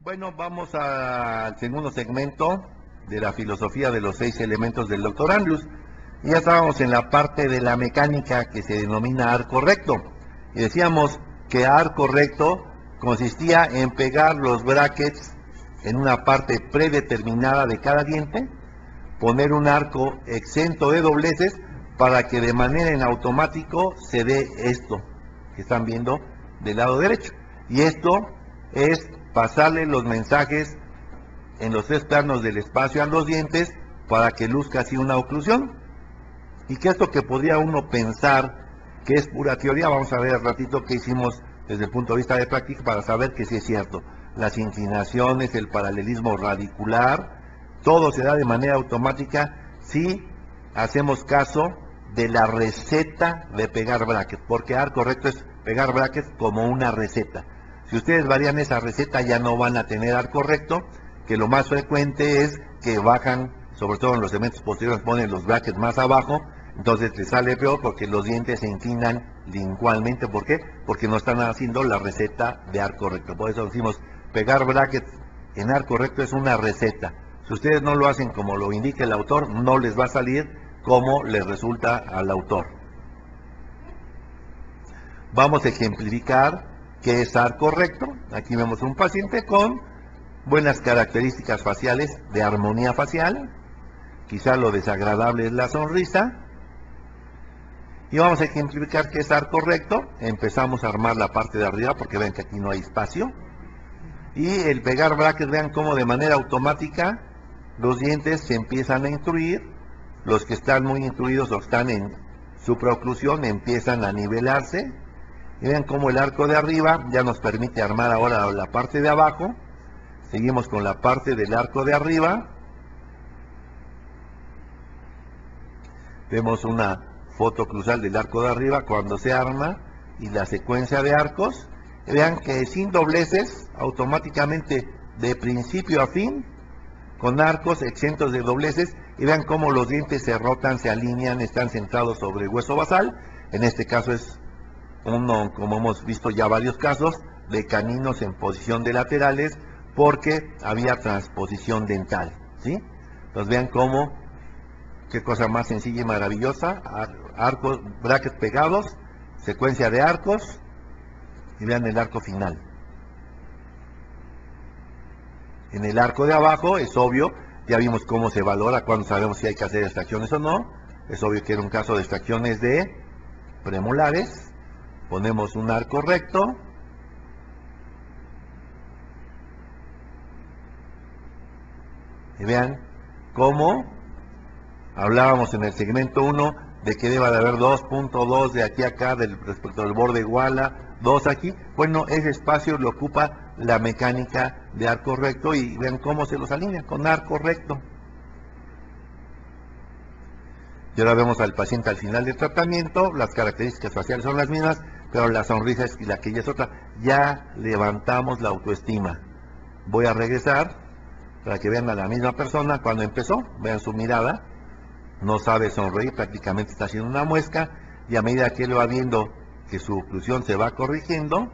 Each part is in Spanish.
Bueno, vamos al segundo segmento de la filosofía de los 6 elementos del doctor Andrews. Ya estábamos en la parte de la mecánica que se denomina arco recto. Y decíamos que arco recto consistía en pegar los brackets en una parte predeterminada de cada diente, poner un arco exento de dobleces para que de manera en automático se dé esto que están viendo del lado derecho. Y esto es pasarle los mensajes en los 3 planos del espacio a los dientes para que luzca así una oclusión. Y que esto que podría uno pensar que es pura teoría, vamos a ver al ratito qué hicimos desde el punto de vista de práctica para saber que sí es cierto. Las inclinaciones, el paralelismo radicular, todo se da de manera automática si hacemos caso de la receta de pegar brackets, porque arco recto es pegar brackets como una receta. Si ustedes varían esa receta ya no van a tener arco recto, que lo más frecuente es que bajan, sobre todo en los segmentos posteriores, ponen los brackets más abajo, entonces les sale peor porque los dientes se inclinan lingualmente. ¿Por qué? Porque no están haciendo la receta de arco recto. Por eso decimos, pegar brackets en arco recto es una receta. Si ustedes no lo hacen como lo indica el autor, no les va a salir como les resulta al autor. Vamos a ejemplificar qué es arco recto. Aquí vemos un paciente con buenas características faciales de armonía facial. Quizá lo desagradable es la sonrisa. Y vamos a ejemplificar qué es arco recto. Empezamos a armar la parte de arriba porque ven que aquí no hay espacio. Y el pegar brackets, vean cómo de manera automática los dientes se empiezan a intruir. Los que están muy intruidos o están en supraoclusión empiezan a nivelarse. Y vean cómo el arco de arriba ya nos permite armar ahora la parte de abajo. Seguimos con la parte del arco de arriba. Vemos una foto cruzal del arco de arriba cuando se arma y la secuencia de arcos. Y vean que sin dobleces, automáticamente de principio a fin, con arcos exentos de dobleces. Y vean cómo los dientes se rotan, se alinean, están centrados sobre el hueso basal. En este caso es uno, como hemos visto ya varios casos, de caninos en posición de laterales porque había transposición dental, ¿sí? Entonces vean cómo, qué cosa más sencilla y maravillosa, arcos, brackets pegados, secuencia de arcos, y vean el arco final. En el arco de abajo es obvio, ya vimos cómo se valora cuando sabemos si hay que hacer extracciones o no. Es obvio que era un caso de extracciones de premolares. Ponemos un arco recto. Y vean cómo hablábamos en el segmento 1 de que deba de haber 2.2 de aquí a acá respecto al borde igual a 2 aquí. Bueno, ese espacio lo ocupa la mecánica de arco recto y vean cómo se los alinea con arco recto. Y ahora vemos al paciente al final del tratamiento, las características faciales son las mismas, pero la sonrisa es la que ya es otra. Ya levantamos la autoestima. Voy a regresar para que vean a la misma persona cuando empezó, vean su mirada, no sabe sonreír, prácticamente está haciendo una muesca, y a medida que él va viendo que su oclusión se va corrigiendo,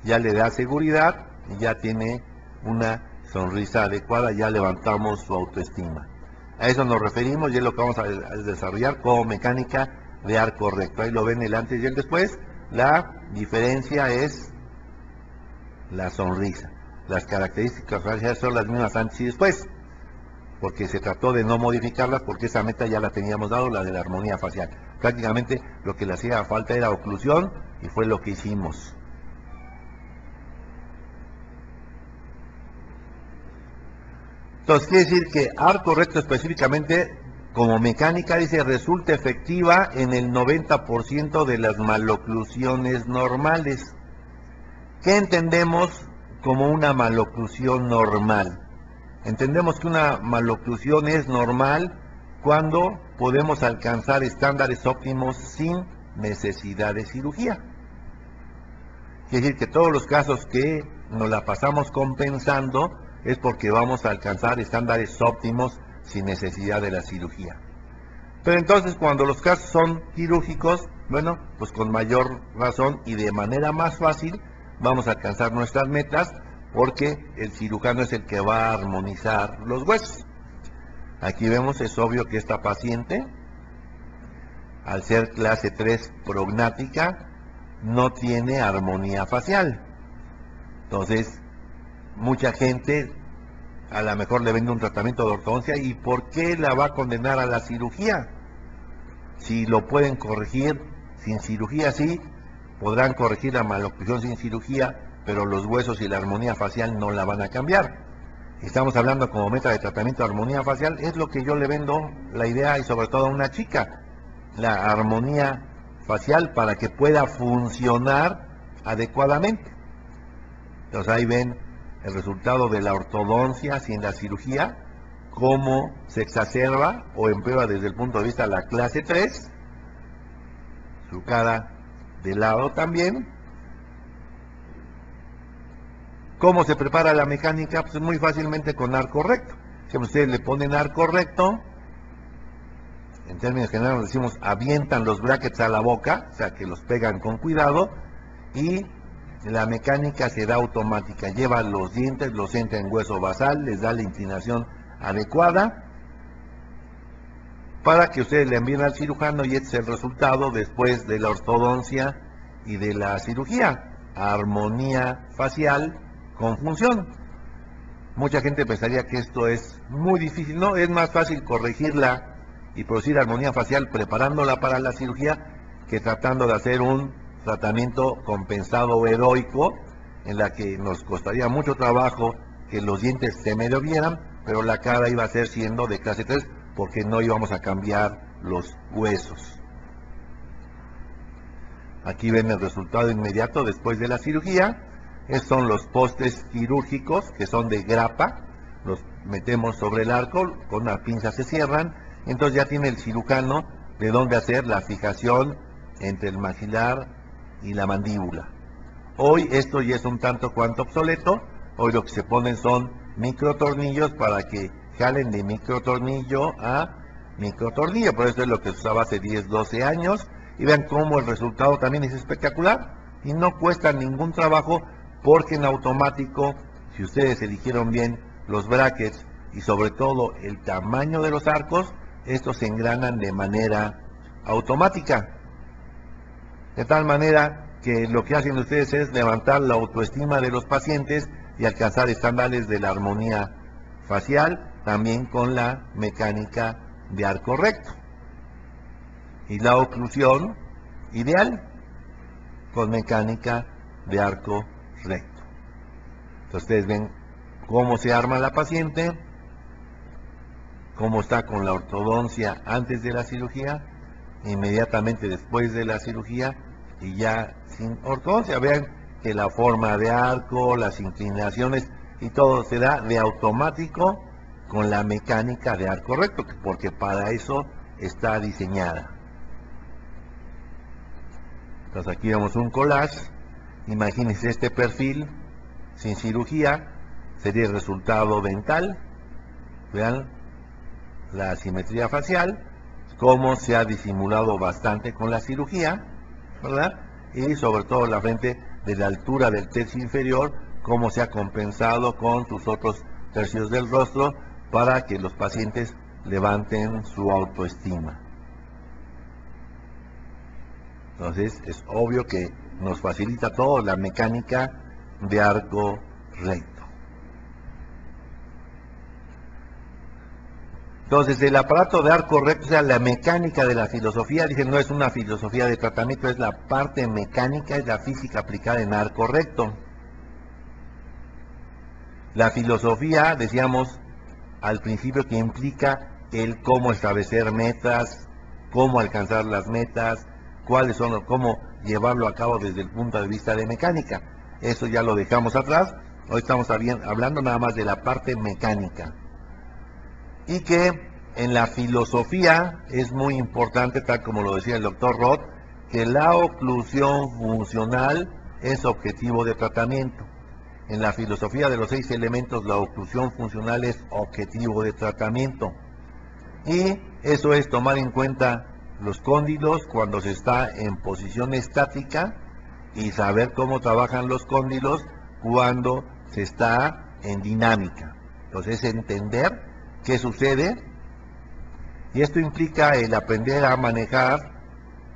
ya le da seguridad y ya tiene una sonrisa adecuada, ya levantamos su autoestima. A eso nos referimos y es lo que vamos a desarrollar como mecánica de arco recto. Ahí lo ven el antes y el después. La diferencia es la sonrisa. Las características faciales son las mismas antes y después, porque se trató de no modificarlas porque esa meta ya la teníamos dado, la de la armonía facial. Prácticamente lo que le hacía falta era oclusión y fue lo que hicimos. Entonces quiere decir que arco recto específicamente como mecánica, dice, resulta efectiva en el 90% de las maloclusiones normales. ¿Qué entendemos como una maloclusión normal? Entendemos que una maloclusión es normal cuando podemos alcanzar estándares óptimos sin necesidad de cirugía. Quiere decir que todos los casos que nos la pasamos compensando es porque vamos a alcanzar estándares óptimos sin necesidad de la cirugía. Pero entonces cuando los casos son quirúrgicos, bueno, pues con mayor razón y de manera más fácil vamos a alcanzar nuestras metas porque el cirujano es el que va a armonizar los huesos. Aquí vemos, es obvio que esta paciente, al ser clase 3 prognática, no tiene armonía facial. Entonces, mucha gente a lo mejor le vende un tratamiento de ortodoncia, ¿y por qué la va a condenar a la cirugía? Si lo pueden corregir sin cirugía, sí, podrán corregir la maloclusión sin cirugía, pero los huesos y la armonía facial no la van a cambiar. Estamos hablando como meta de tratamiento de armonía facial, es lo que yo le vendo la idea, y sobre todo a una chica, la armonía facial para que pueda funcionar adecuadamente. Entonces ahí ven el resultado de la ortodoncia sin la cirugía, cómo se exacerba o empeora desde el punto de vista de la clase 3, su cara de lado también. ¿Cómo se prepara la mecánica? Pues muy fácilmente con arco recto. Si ustedes le ponen arco recto, en términos generales decimos avientan los brackets a la boca, o sea que los pegan con cuidado, y la mecánica será automática. Lleva los dientes, los entra en hueso basal, les da la inclinación adecuada para que ustedes le envíen al cirujano, y este es el resultado después de la ortodoncia y de la cirugía. Armonía facial con función. Mucha gente pensaría que esto es muy difícil. No, es más fácil corregirla y producir armonía facial preparándola para la cirugía que tratando de hacer un tratamiento compensado heroico en la que nos costaría mucho trabajo que los dientes se medio vieran, pero la cara iba a ser siendo de clase 3 porque no íbamos a cambiar los huesos. Aquí ven el resultado inmediato después de la cirugía. Estos son los postes quirúrgicos que son de grapa, los metemos sobre el arco, con una pinza se cierran, entonces ya tiene el cirujano de dónde hacer la fijación entre el maxilar y la mandíbula. Hoy esto ya es un tanto cuanto obsoleto, hoy lo que se ponen son microtornillos para que jalen de microtornillo a microtornillo, por eso es lo que se usaba hace 10, 12 años, y vean cómo el resultado también es espectacular, y no cuesta ningún trabajo, porque en automático, si ustedes eligieron bien los brackets y sobre todo el tamaño de los arcos, estos se engranan de manera automática. De tal manera que lo que hacen ustedes es levantar la autoestima de los pacientes y alcanzar estándares de la armonía facial, también con la mecánica de arco recto. Y la oclusión ideal con mecánica de arco recto. Entonces ustedes ven cómo se arma la paciente, cómo está con la ortodoncia antes de la cirugía, inmediatamente después de la cirugía y ya sin ortodoncia. Vean que la forma de arco, las inclinaciones y todo se da de automático con la mecánica de arco recto, porque para eso está diseñada. Entonces aquí vemos un collage. Imagínense este perfil sin cirugía, sería el resultado dental. Vean la asimetría facial, cómo se ha disimulado bastante con la cirugía, ¿verdad? Y sobre todo la frente de la altura del tercio inferior, cómo se ha compensado con sus otros tercios del rostro para que los pacientes levanten su autoestima. Entonces es obvio que nos facilita todo la mecánica de arco recto. Entonces el aparato de arco recto, o sea, la mecánica de la filosofía, dicen, no es una filosofía de tratamiento, es la parte mecánica, es la física aplicada en arco recto. La filosofía, decíamos al principio, que implica el cómo establecer metas, cómo alcanzar las metas, cuáles son, cómo llevarlo a cabo desde el punto de vista de mecánica. Eso ya lo dejamos atrás. Hoy estamos hablando nada más de la parte mecánica. Y que en la filosofía es muy importante, tal como lo decía el doctor Roth, que la oclusión funcional es objetivo de tratamiento. En la filosofía de los 6 elementos, la oclusión funcional es objetivo de tratamiento. Y eso es tomar en cuenta los cóndilos cuando se está en posición estática y saber cómo trabajan los cóndilos cuando se está en dinámica. Entonces, entender qué sucede, y esto implica el aprender a manejar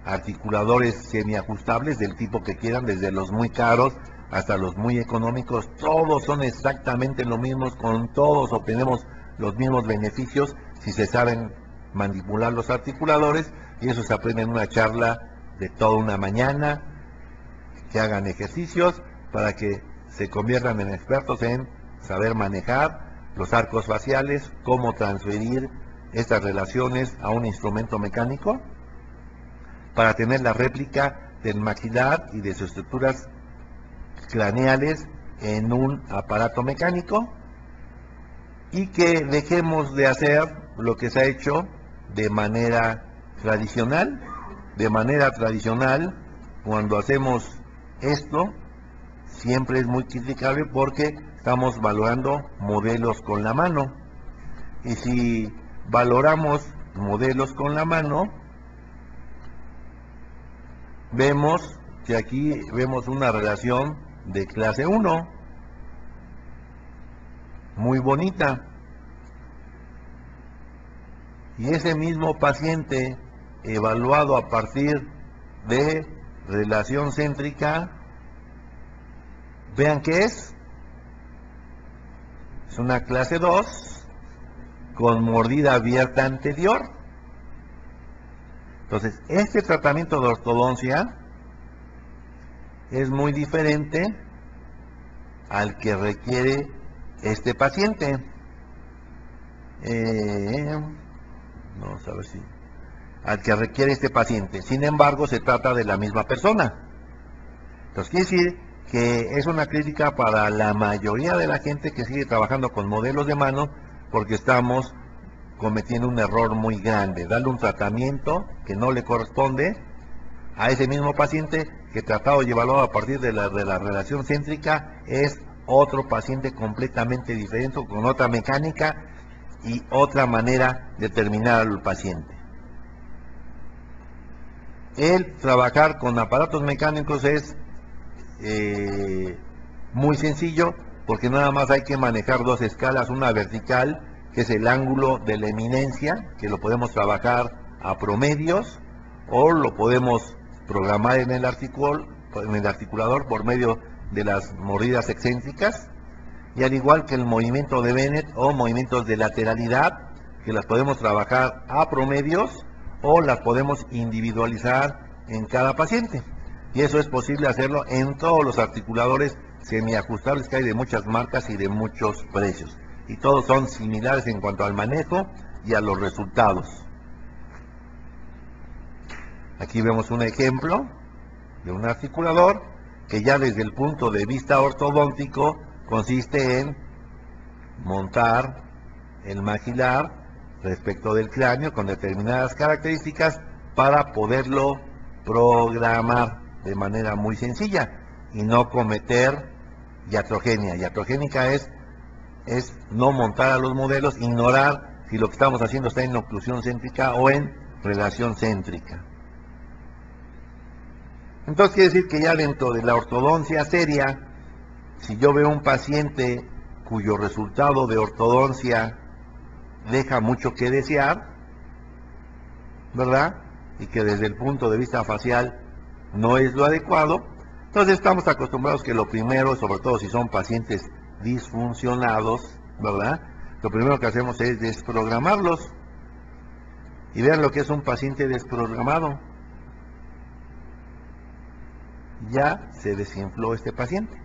articuladores semiajustables del tipo que quieran, desde los muy caros hasta los muy económicos. Todos son exactamente lo mismo, con todos obtenemos los mismos beneficios si se saben manipular los articuladores, y eso se aprende en una charla de toda una mañana, que hagan ejercicios para que se conviertan en expertos en saber manejar los arcos faciales, cómo transferir estas relaciones a un instrumento mecánico para tener la réplica del maxilar y de sus estructuras craneales en un aparato mecánico, y que dejemos de hacer lo que se ha hecho de manera tradicional. De manera tradicional, cuando hacemos esto, siempre es muy criticable porque estamos valorando modelos con la mano. Y si valoramos modelos con la mano, vemos que aquí vemos una relación de clase 1, muy bonita. Y ese mismo paciente evaluado a partir de relación céntrica, vean qué es una clase 2 con mordida abierta anterior. Entonces, este tratamiento de ortodoncia es muy diferente al que requiere este paciente. Vamos a ver si... al que requiere este paciente. Sin embargo, se trata de la misma persona. Entonces, quiere decir que es una crítica para la mayoría de la gente que sigue trabajando con modelos de mano, porque estamos cometiendo un error muy grande, darle un tratamiento que no le corresponde a ese mismo paciente, que tratado y evaluado a partir de la relación céntrica es otro paciente completamente diferente, con otra mecánica y otra manera de terminar al paciente. El trabajar con aparatos mecánicos es muy sencillo, porque nada más hay que manejar dos escalas, una vertical, que es el ángulo de la eminencia, que lo podemos trabajar a promedios, o lo podemos programar en el articulador por medio de las mordidas excéntricas, y al igual que el movimiento de Bennett o movimientos de lateralidad, que las podemos trabajar a promedios o las podemos individualizar en cada paciente. Y eso es posible hacerlo en todos los articuladores semiajustables que hay de muchas marcas y de muchos precios. Y todos son similares en cuanto al manejo y a los resultados. Aquí vemos un ejemplo de un articulador que ya desde el punto de vista ortodóntico consiste en montar el maxilar respecto del cráneo con determinadas características para poderlo programar de manera muy sencilla y no cometer iatrogenia. Iatrogénica es no montar a los modelos, ignorar si lo que estamos haciendo está en oclusión céntrica o en relación céntrica. Entonces quiere decir que ya dentro de la ortodoncia seria, si yo veo un paciente cuyo resultado de ortodoncia deja mucho que desear, ¿verdad? Y que desde el punto de vista facial no es lo adecuado, entonces estamos acostumbrados que lo primero, sobre todo si son pacientes disfuncionados, ¿verdad? Lo primero que hacemos es desprogramarlos. Y vean lo que es un paciente desprogramado. Ya se desinfló este paciente.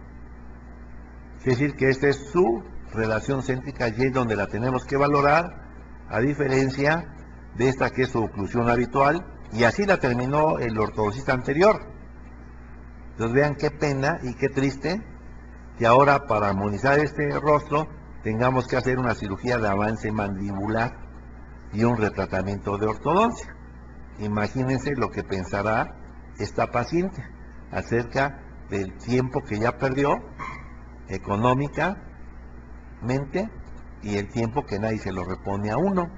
Es decir, que esta es su relación céntrica y es donde la tenemos que valorar, a diferencia de esta que es su oclusión habitual, y así la terminó el ortodoncista anterior. Entonces vean qué pena y qué triste que ahora para armonizar este rostro tengamos que hacer una cirugía de avance mandibular y un retratamiento de ortodoncia. Imagínense lo que pensará esta paciente acerca del tiempo que ya perdió económicamente y el tiempo que nadie se lo repone a uno.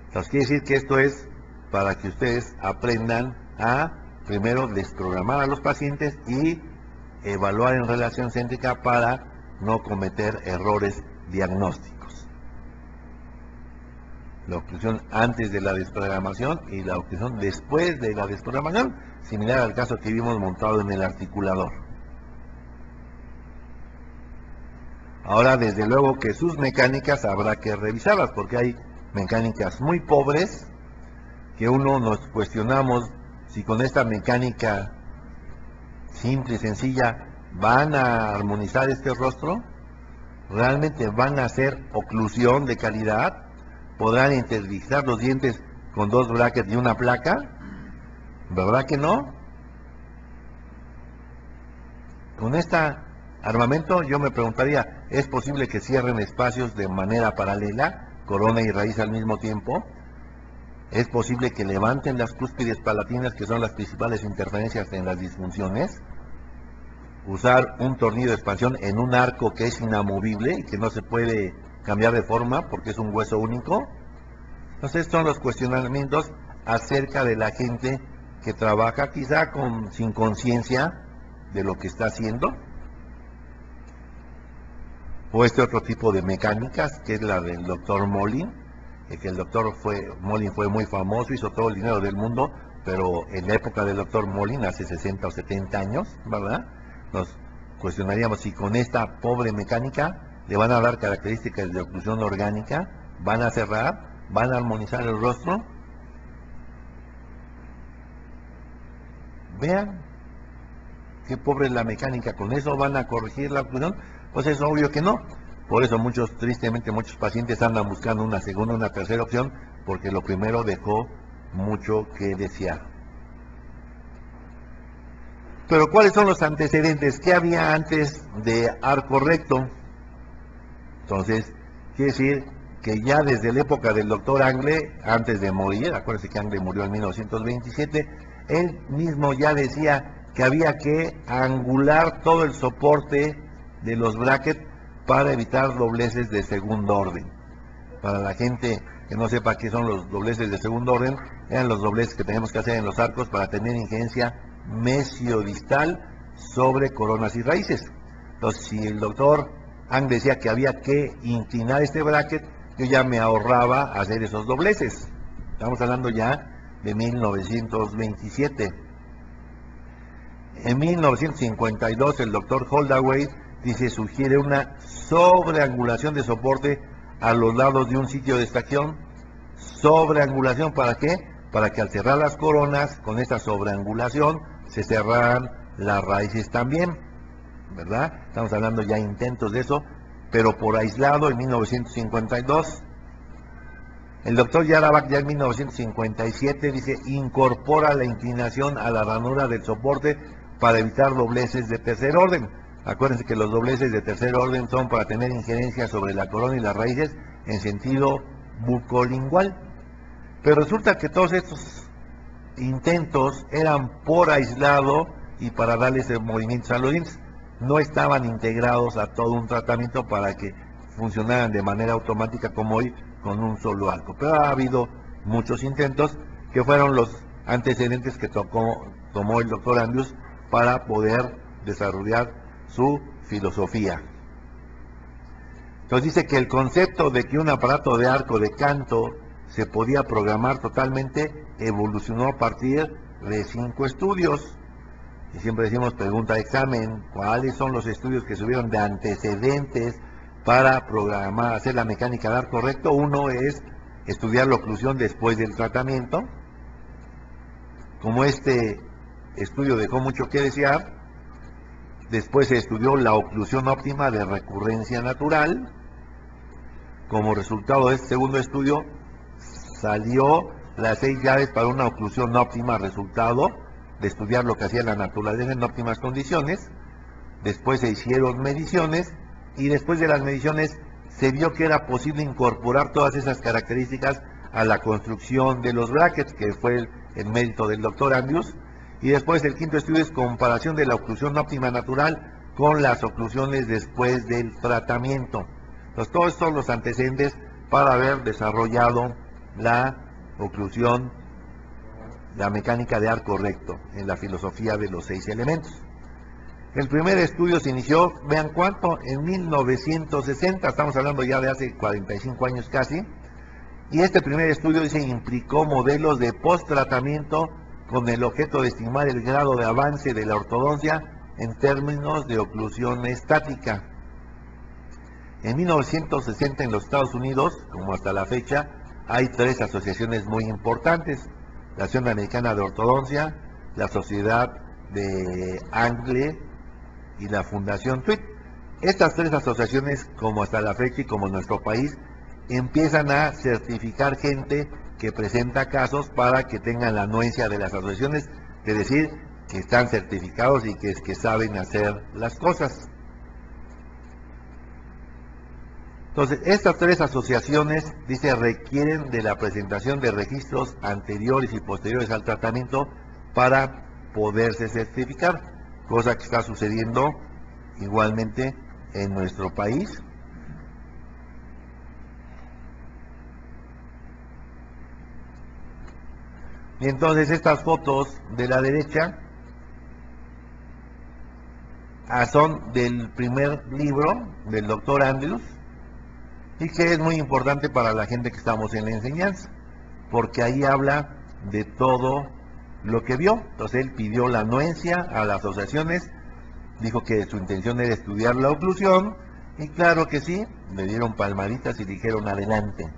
Entonces quiere decir que esto es para que ustedes aprendan a primero desprogramar a los pacientes y evaluar en relación céntrica para no cometer errores diagnósticos. La oclusión antes de la desprogramación y la oclusión después de la desprogramación, similar al caso que vimos montado en el articulador. Ahora, desde luego que sus mecánicas habrá que revisarlas, porque hay mecánicas muy pobres que uno nos cuestionamos si con esta mecánica simple y sencilla van a armonizar este rostro, realmente van a hacer oclusión de calidad, podrán interdigitar los dientes con 2 brackets y una placa, ¿verdad que no? Con este armamento yo me preguntaría, ¿es posible que cierren espacios de manera paralela, corona y raíz al mismo tiempo? ¿Es posible que levanten las cúspides palatinas, que son las principales interferencias en las disfunciones? Usar un tornillo de expansión en un arco que es inamovible y que no se puede cambiar de forma porque es un hueso único. Entonces son los cuestionamientos acerca de la gente que trabaja quizá sin conciencia de lo que está haciendo, o este otro tipo de mecánicas que es la del doctor Mollin, que el doctor Mollin fue muy famoso, hizo todo el dinero del mundo, pero en la época del doctor Mollin, hace 60 o 70 años, ¿verdad? Nos cuestionaríamos si con esta pobre mecánica le van a dar características de oclusión orgánica, van a cerrar, van a armonizar el rostro. Vean qué pobre es la mecánica, ¿con eso van a corregir la oclusión? Pues es obvio que no. Por eso tristemente muchos pacientes andan buscando una segunda, una tercera opción, porque lo primero dejó mucho que desear. Pero ¿cuáles son los antecedentes? ¿Qué había antes de arco recto? Entonces, quiere decir que ya desde la época del doctor Angle, antes de morir, acuérdense que Angle murió en 1927, él mismo ya decía que había que angular todo el soporte de los brackets para evitar dobleces de segundo orden. Para la gente que no sepa qué son los dobleces de segundo orden, eran los dobleces que tenemos que hacer en los arcos para tener injerencia mesiodistal sobre coronas y raíces. Entonces, si el doctor Ang decía que había que inclinar este bracket, yo ya me ahorraba hacer esos dobleces. Estamos hablando ya de 1927. En 1952 el doctor Holdaway sugiere una sobreangulación de soporte a los lados de un sitio de extracción. Sobreangulación, ¿para qué? Para que al cerrar las coronas, con esta sobreangulación, se cerraran las raíces también, ¿verdad? Estamos hablando ya de intentos de eso, pero por aislado en 1952. El doctor Yaravak ya en 1957 incorpora la inclinación a la ranura del soporte para evitar dobleces de tercer orden. Acuérdense que los dobleces de tercer orden son para tener injerencia sobre la corona y las raíces en sentido bucolingual. Pero resulta que todos estos intentos eran por aislado y para darles movimientos a los dientes. No estaban integrados a todo un tratamiento para que funcionaran de manera automática como hoy con un solo arco. Pero ha habido muchos intentos que fueron los antecedentes que tomó el doctor Andrews para poder desarrollar su filosofía. Entonces dice que el concepto de que un aparato de arco de canto se podía programar totalmente evolucionó a partir de 5 estudios. Y siempre decimos pregunta de examen, ¿cuáles son los estudios que subieron de antecedentes para programar, hacer la mecánica de arco recto? Uno es estudiar la oclusión después del tratamiento. Como este estudio dejó mucho que desear, después se estudió la oclusión óptima de recurrencia natural. Como resultado de este segundo estudio, salió las 6 llaves para una oclusión óptima, resultado de estudiar lo que hacía la naturaleza en óptimas condiciones. Después se hicieron mediciones y después de las mediciones se vio que era posible incorporar todas esas características a la construcción de los brackets, que fue el mérito del doctor Andrews. Y después el quinto estudio es comparación de la oclusión óptima natural con las oclusiones después del tratamiento. Entonces todos estos son los antecedentes para haber desarrollado la oclusión, la mecánica de arco recto en la filosofía de los 6 elementos. El primer estudio se inició, vean cuánto, en 1960, estamos hablando ya de hace 45 años casi, y este primer estudio dice implicó modelos de post-tratamiento con el objeto de estimar el grado de avance de la ortodoncia en términos de oclusión estática. En 1960 en los Estados Unidos, como hasta la fecha, hay 3 asociaciones muy importantes: la Asociación Americana de Ortodoncia, la Sociedad de Angle y la Fundación Tweet. Estas 3 asociaciones, como hasta la fecha y como en nuestro país, empiezan a certificar gente que presenta casos para que tengan la anuencia de las asociaciones, es decir, que están certificados y que saben hacer las cosas. Entonces, estas 3 asociaciones, dice, requieren de la presentación de registros anteriores y posteriores al tratamiento para poderse certificar, cosa que está sucediendo igualmente en nuestro país. Y entonces estas fotos de la derecha son del primer libro del doctor Andrews, y que es muy importante para la gente que estamos en la enseñanza, porque ahí habla de todo lo que vio. Entonces él pidió la anuencia a las asociaciones, dijo que su intención era estudiar la oclusión, y claro que sí, le dieron palmaditas y dijeron adelante.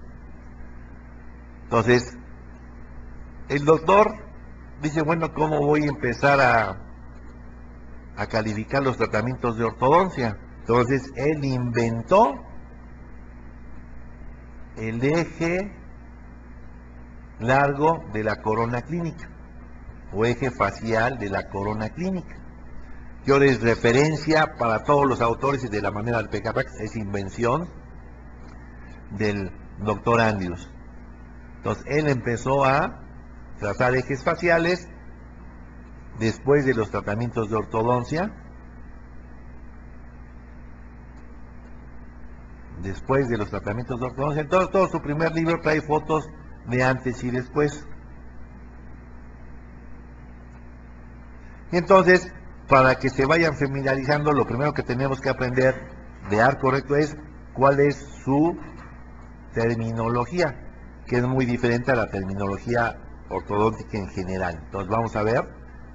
Entonces, el doctor dice, bueno, ¿cómo voy a empezar a calificar los tratamientos de ortodoncia? Entonces él inventó el eje largo de la corona clínica, o eje facial de la corona clínica. Yo les referencia para todos los autores y de la manera del PKPAX, es invención del doctor Andrews. Entonces él empezó a trazar ejes faciales después de los tratamientos de ortodoncia. Después de los tratamientos de ortodoncia, entonces todo su primer libro trae fotos de antes y después. Y entonces, para que se vayan familiarizando, lo primero que tenemos que aprender de dar correcto es cuál es su terminología, que es muy diferente a la terminología ortodóntica en general. Entonces vamos a ver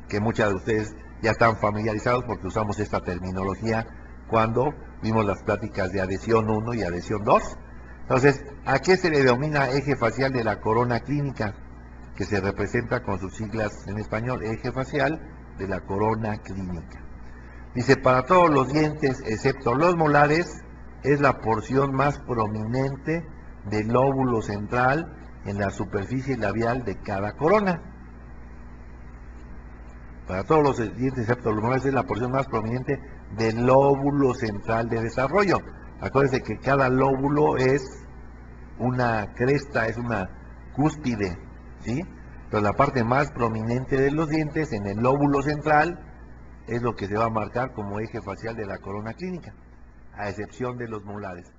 que muchas de ustedes ya están familiarizados porque usamos esta terminología cuando vimos las pláticas de adhesión 1 y adhesión 2. Entonces, ¿a qué se le denomina eje facial de la corona clínica? Que se representa con sus siglas en español, eje facial de la corona clínica. Dice, para todos los dientes, excepto los molares, es la porción más prominente del lóbulo central en la superficie labial de cada corona. Para todos los dientes, excepto los molares, es la porción más prominente del lóbulo central de desarrollo. Acuérdense que cada lóbulo es una cresta, es una cúspide, ¿sí? Pero la parte más prominente de los dientes, en el lóbulo central, es lo que se va a marcar como eje facial de la corona clínica, a excepción de los molares.